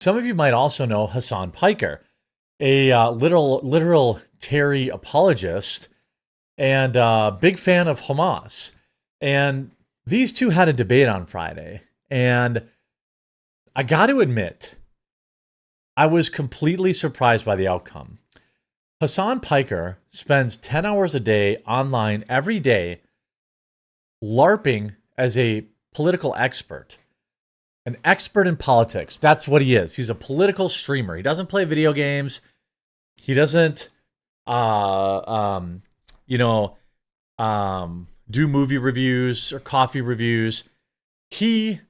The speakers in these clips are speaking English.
Some of you might also know Hassan Piker, a literal Terry apologist and big fan of Hamas. And these two had a debate on Friday. And I got to admit, I was completely surprised by the outcome. Hassan Piker spends 10 hours a day online every day LARPing as a political expert. An expert in politics. That's what he is. He's a political streamer. He doesn't play video games. He doesn't, do movie reviews or coffee reviews. He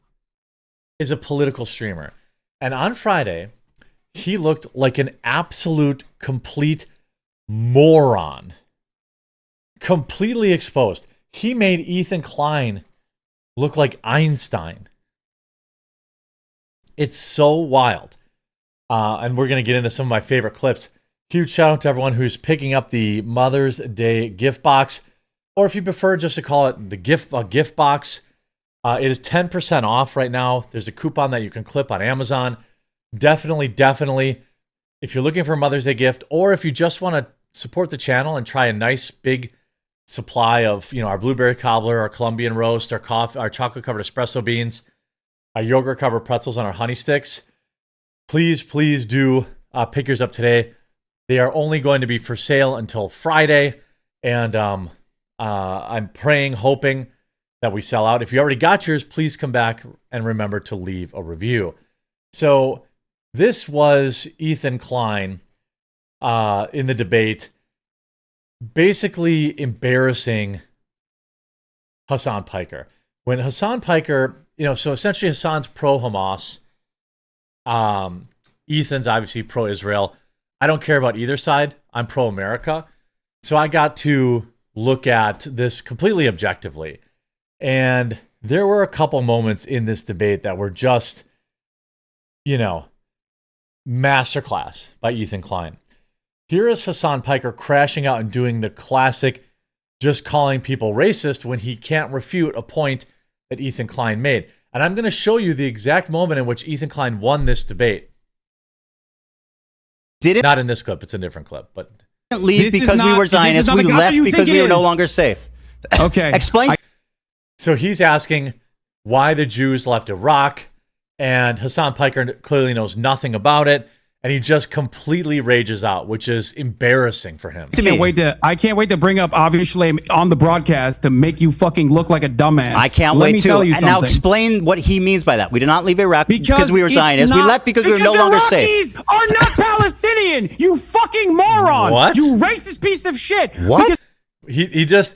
is a political streamer. And on Friday, he looked like an absolute, complete moron. Completely exposed. He made Ethan Klein look like Einstein. It's so wild. And we're going to get into some of my favorite clips. Huge shout out to everyone who's picking up the Mother's Day gift box. Or if you prefer just to call it the gift box, it is 10% off right now. There's a coupon that you can clip on Amazon. Definitely, if you're looking for a Mother's Day gift, or if you just want to support the channel and try a nice big supply of, our blueberry cobbler, our Colombian roast, our coffee, our chocolate-covered espresso beans, our yogurt-covered pretzels, and our honey sticks, please do pick yours up today. They are only going to be for sale until Friday, and I'm praying, hoping that we sell out. If you already got yours, please come back and remember to leave a review. So this was Ethan Klein in the debate, basically embarrassing Hassan Piker. When Hassan Piker, so essentially Hassan's pro-Hamas, Ethan's obviously pro-Israel. I don't care about either side. I'm pro-America. So I got to look at this completely objectively. And there were a couple moments in this debate that were just, masterclass by Ethan Klein. Here is Hassan Piker crashing out and doing the classic, just calling people racist when he can't refute a point that Ethan Klein made. And I'm going to show you the exact moment in which Ethan Klein won this debate. Not in this clip, it's a different clip. But leave because we were Zionists. We left because we were no longer safe. Okay. Explain. So he's asking why the Jews left Iraq, and Hassan Piker clearly knows nothing about it, and he just completely rages out, which is embarrassing for him. I can't wait to bring up obviously on the broadcast to make you fucking look like a dumbass. I can't wait to. And now explain what he means by that. We did not leave Iraq because we were Zionists. We left because we were no longer safe. Iraqis are not Palestinian. You fucking moron. What? You racist piece of shit. What? He just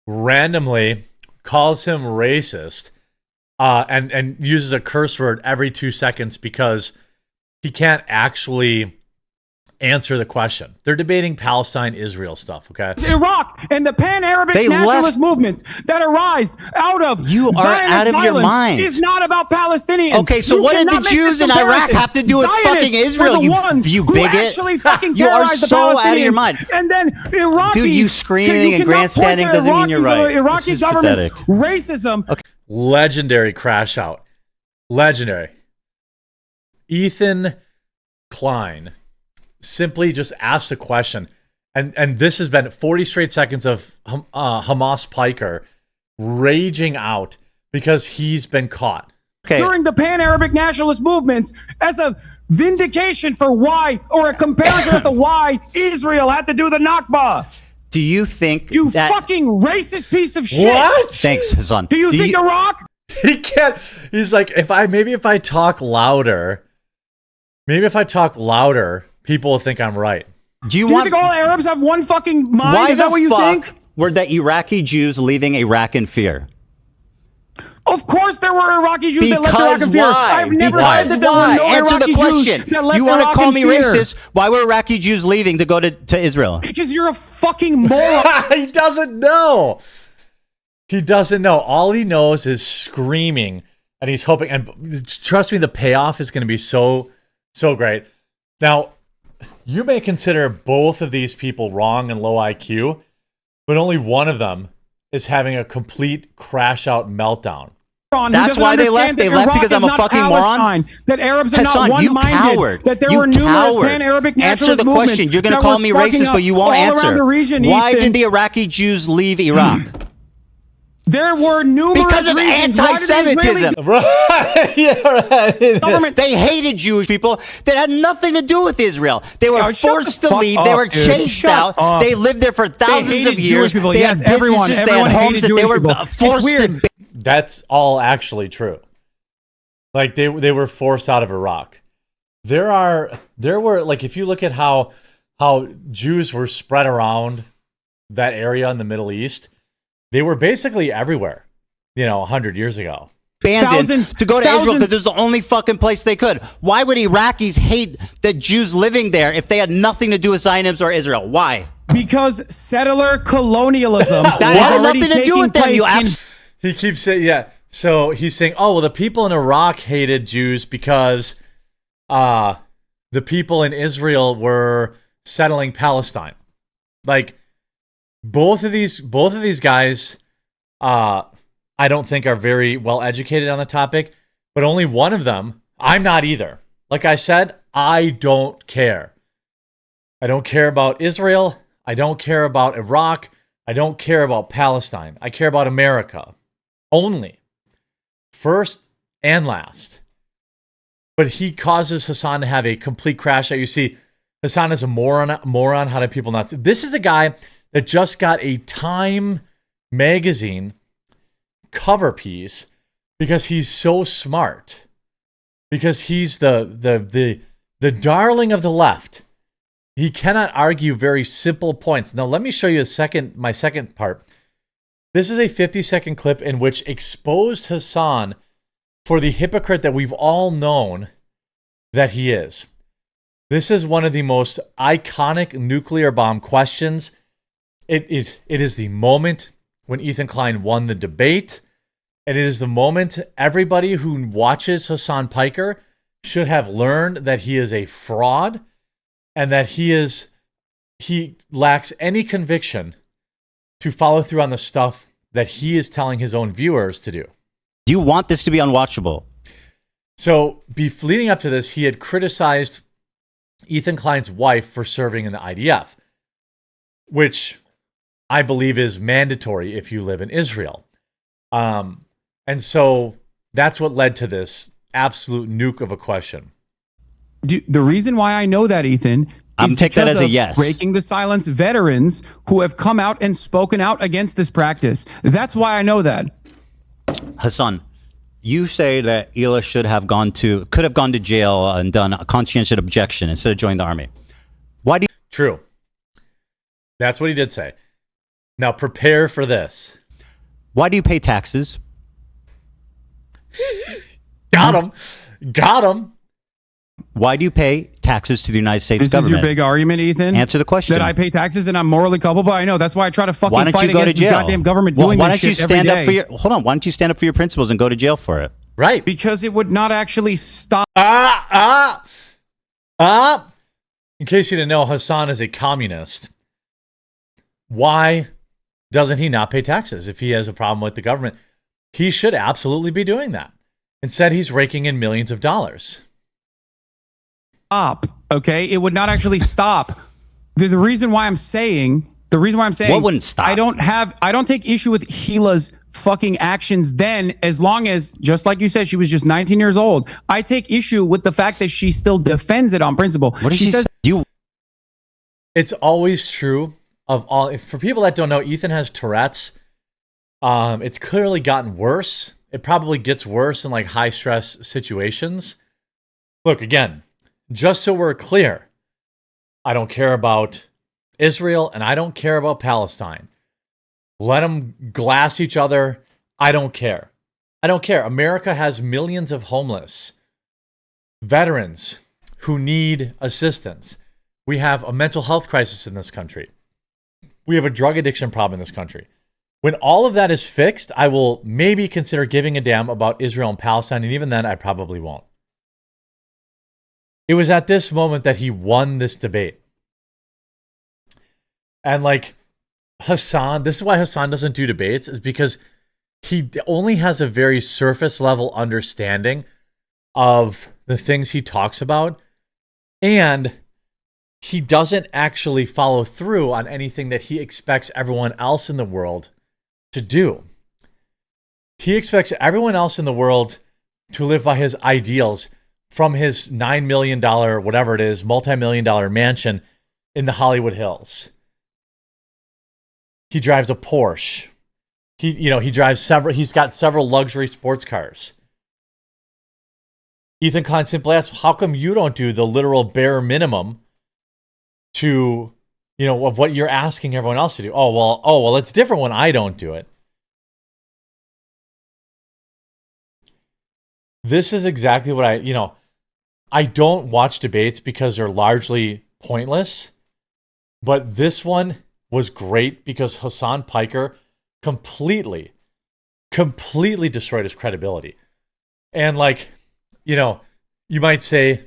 randomly calls him racist and uses a curse word every 2 seconds because he can't actually answer the question. They're debating Palestine-Israel stuff, okay? Iraq and the pan-Arabic nationalist movements that arise out of you are Zionist out of your mind. Is not about Palestinians. Okay, so what did the Jews in Iraq have to do with fucking Israel? You bigot! You are so out of your mind. And then Iraqis, dude, you screaming and grandstanding doesn't mean you're right. Iraqi government's racism. Okay. Legendary crash out. Legendary. Ethan Klein simply just asked a question, and this has been 40 straight seconds of Hamas Piker raging out because he's been caught. Okay. During the pan-Arabic nationalist movements as a vindication for why, or a comparison as to why Israel had to do the Nakba. Do you think you fucking racist piece of shit? What? Thanks, Hassan. Do you think Iraq? He can't. He's like, if I talk louder. Maybe if I talk louder, people will think I'm right. Do you think all Arabs have one fucking mind? Why Is that what you think? Were the Iraqi Jews leaving Iraq in fear? Of course there were Iraqi Jews that left Iraq in fear. I've never said that there were no Answer Iraqi the question. Jews that left You want to call me racist? Fear. Why were Iraqi Jews leaving to go to Israel? Because you're a fucking moron. He doesn't know. He doesn't know. All he knows is screaming, and he's hoping. And trust me, the payoff is going to be so great. Now, you may consider both of these people wrong and low IQ, but only one of them is having a complete crash out meltdown. That's why they left. They left because I'm a fucking moron. That Arabs are Hassan, not you one-minded. coward. That there You were numerous coward. pan-Arabic Answer nationalist the question. You're going to call me racist, but you won't answer. Why did the Iraqi Jews leave Iraq? There were numerous because of anti-Semitism. Government. They hated Jewish people that had nothing to do with Israel. They were forced to leave. They were chased out. They lived there for thousands of years. They had businesses. They had homes that they were forced to. That's all actually true. Like they were forced out of Iraq. There were like, if you look at how Jews were spread around that area in the Middle East, they were basically everywhere, 100 years ago. Abandoned to go to Israel because it was the only fucking place they could. Why would Iraqis hate the Jews living there if they had nothing to do with Zionists or Israel? Why? Because settler colonialism that had nothing to do with them. He keeps saying, yeah. So he's saying, oh, well, the people in Iraq hated Jews because the people in Israel were settling Palestine. Like, both of these guys, I don't think are very well educated on the topic, but only one of them, I'm not either. Like I said, I don't care. I don't care about Israel. I don't care about Iraq. I don't care about Palestine. I care about America. Only. First and last. But he causes Hassan to have a complete crash out. You see, Hassan is a moron. How do people not see? This is a guy that just got a Time magazine cover piece because he's so smart. Because he's the darling of the left. He cannot argue very simple points. Now, let me show you my second part. This is a 50-second clip in which exposed Hassan for the hypocrite that we've all known that he is. This is one of the most iconic nuclear bomb questions. It is the moment when Ethan Klein won the debate. And it is the moment everybody who watches Hasan Piker should have learned that he is a fraud and that he lacks any conviction to follow through on the stuff that he is telling his own viewers to do. Do you want this to be unwatchable? So, leading up to this, he had criticized Ethan Klein's wife for serving in the IDF, which I believe is mandatory if you live in Israel. And so that's what led to this absolute nuke of a question. The reason why I know that, Ethan, I'm take that as a yes. Breaking the silence veterans who have come out and spoken out against this practice. That's why I know that. Hassan, you say that Ela could have gone to jail and done a conscientious objection instead of joining the army. Why do you? True. That's what he did say. Now prepare for this. Why do you pay taxes? Got him. Why do you pay taxes to the United States government? This is your big argument, Ethan? Answer the question. That I pay taxes and I'm morally culpable? I know. That's why I try to fucking fight against this goddamn government doing this shit every day. Hold on. Why don't you stand up for your principles and go to jail for it? Right. Because it would not actually stop. In case you didn't know, Hassan is a communist. Why doesn't he not pay taxes if he has a problem with the government? He should absolutely be doing that. Instead, he's raking in millions of dollars. Okay, it would not actually stop. The reason why I'm saying what wouldn't stop? I don't take issue with Gila's fucking actions then, as long as, just like you said, she was just 19 years old. I take issue with the fact that she still defends it on principle. What does she say? It's always true of all. For people that don't know, Ethan has Tourette's. It's clearly gotten worse. It probably gets worse in like high stress situations. Look, again, just so we're clear, I don't care about Israel and I don't care about Palestine. Let them glass each other. I don't care. America has millions of homeless veterans who need assistance. We have a mental health crisis in this country. We have a drug addiction problem in this country. When all of that is fixed, I will maybe consider giving a damn about Israel and Palestine, and even then, I probably won't. It was at this moment that he won this debate. And like Hassan, this is why Hassan doesn't do debates, is because he only has a very surface level understanding of the things he talks about, and he doesn't actually follow through on anything that he expects everyone else in the world to do. He expects everyone else in the world to live by his ideals from his $9 million, whatever it is, multi-million-dollar mansion in the Hollywood Hills. He drives a Porsche. He drives he's got several luxury sports cars. Ethan Klein simply asks, how come you don't do the literal bare minimum to, of what you're asking everyone else to do? Oh, well, it's different when I don't do it. This is exactly what I don't watch debates because they're largely pointless, but this one was great because Hasan Piker completely destroyed his credibility. And you might say,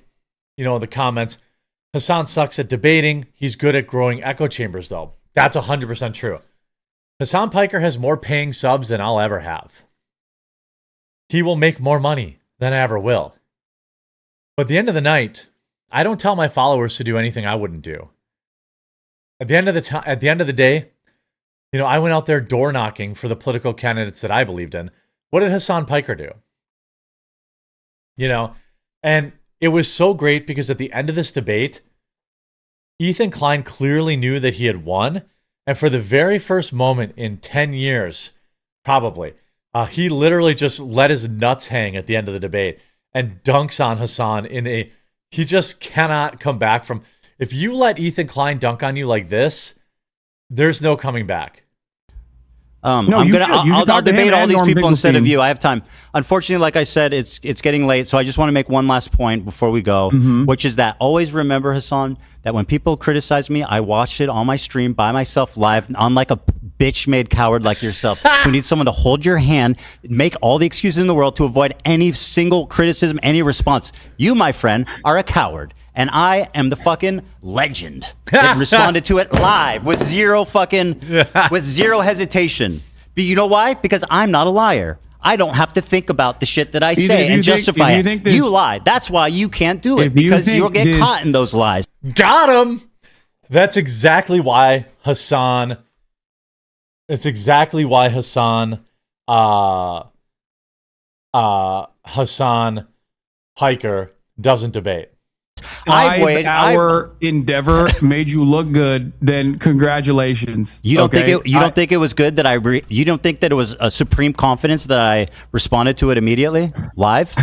in the comments, Hasan sucks at debating. He's good at growing echo chambers, though. That's 100% true. Hasan Piker has more paying subs than I'll ever have. He will make more money than I ever will. But at the end of the night, I don't tell my followers to do anything I wouldn't do. At the end of the day, I went out there door knocking for the political candidates that I believed in. What did Hasan Piker do? And it was so great because at the end of this debate, Ethan Klein clearly knew that he had won. And for the very first moment in 10 years, probably, he literally just let his nuts hang at the end of the debate and dunks on Hasan he just cannot come back from. If you let Ethan Klein dunk on you like this, there's no coming back. I'll debate all these people instead of you. I have time. Unfortunately, like I said, it's getting late, so I just want to make one last point before we go, which is that always remember, Hasan, that when people criticize me, I watched it on my stream by myself live, unlike a bitch-made coward like yourself who needs someone to hold your hand, make all the excuses in the world to avoid any single criticism, any response. You, my friend, are a coward. And I am the fucking legend that responded to it live with zero hesitation. But you know why? Because I'm not a liar. I don't have to think about the shit that I say and justify it. You lied. That's why you can't do it, because you'll get caught in those lies. Got him. That's exactly why Hasan. It's exactly why Hasan Piker doesn't debate. Our endeavor made you look good, then congratulations. You don't think it was good that you don't think that it was a supreme confidence that I responded to it immediately live?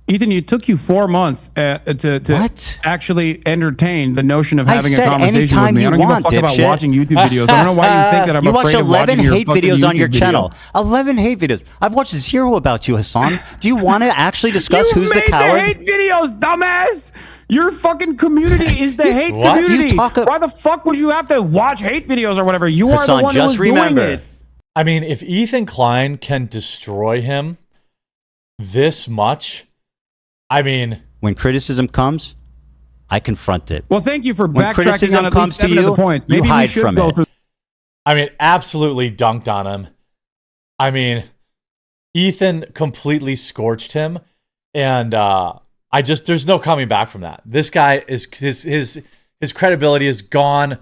Ethan, it took you 4 months to actually entertain the notion of having a conversation with me. I don't give a fuck about watching YouTube videos. I don't know why you think that I'm afraid of watching your fucking YouTube videos. You watch 11 hate videos on your channel. 11 hate videos. I've watched 0 about you, Hasan. Do you want to actually discuss who's the coward? You made the hate videos, dumbass. Your fucking community is the hate community. Why the fuck would you have to watch hate videos or whatever? You are the one who's doing it. I mean, if Ethan Klein can destroy him this much, I mean, when criticism comes, I confront it. Well, thank you for backtracking on at least 7 of the points. Maybe you hide from it. I mean, absolutely dunked on him. I mean, Ethan completely scorched him, and there's no coming back from that. This guy is his credibility is gone.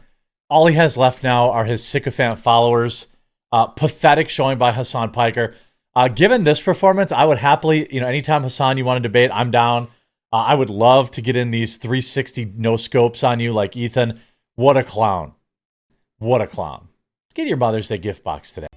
All he has left now are his sycophant followers. Pathetic showing by Hasan Piker. Given this performance, I would happily, anytime Hasan, you want to debate, I'm down. I would love to get in these 360 no scopes on you like Ethan. What a clown. What a clown. Get your Mother's Day gift box today.